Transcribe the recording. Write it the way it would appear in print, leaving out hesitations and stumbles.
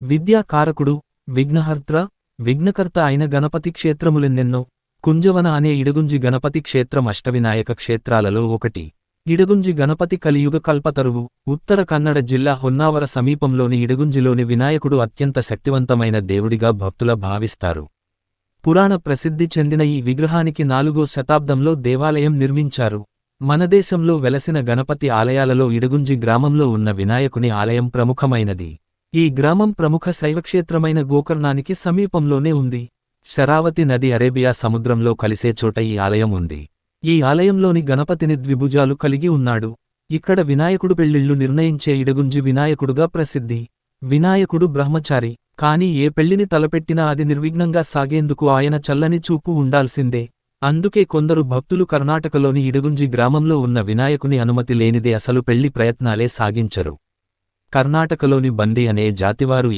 విద్యా కారకుడు, విఘ్నహర్త్ర, విఘ్నకర్త అయిన గణపతి క్షేత్రములెన్నెన్నో. కుంజవన అనే ఇడగుంజి గణపతి క్షేత్రం అష్టవినాయక క్షేత్రాలలో ఒకటి. ఇడగుంజి గణపతి కలియుగ కల్పతరువు. ఉత్తర కన్నడ జిల్లా హొన్నావర సమీపంలోని ఇడగుంజిలోని వినాయకుడు అత్యంత శక్తివంతమైన దేవుడిగా భక్తుల భావిస్తారు. పురాణ ప్రసిద్ధి చెందిన ఈ విగ్రహానికి 4వ శతాబ్దంలో దేవాలయం నిర్మించారు. మన దేశంలో వెలసిన గణపతి ఆలయాలలో ఇడగుంజి గ్రామంలో ఉన్న వినాయకుని ఆలయం ప్రముఖమైనది. ఈ గ్రామం ప్రముఖ శైవక్షేత్రమైన గోకర్ణానికి సమీపంలోనే ఉంది. శరావతి నది అరేబియా సముద్రంలో కలిసే చోట ఈ ఆలయం ఉంది. ఈ ఆలయంలోని గణపతిని ద్విభుజాలు కలిగి ఉన్నాడు. ఇక్కడ వినాయకుడు పెళ్లిళ్లు నిర్ణయించే ఇడగుంజి వినాయకుడుగా ప్రసిద్ధి. వినాయకుడు బ్రహ్మచారి, కాని ఏ పెళ్లిని తలపెట్టినా అది నిర్విఘ్నంగా సాగేందుకు ఆయన చల్లని చూపు ఉండాల్సిందే. అందుకే కొందరు భక్తులు కర్ణాటకలోని ఇడగుంజి గ్రామంలో ఉన్న వినాయకుని అనుమతి లేనిదే అసలు పెళ్లి ప్రయత్నాలే సాగించరు. కర్ణాటకలోని బంది అనే జాతివారు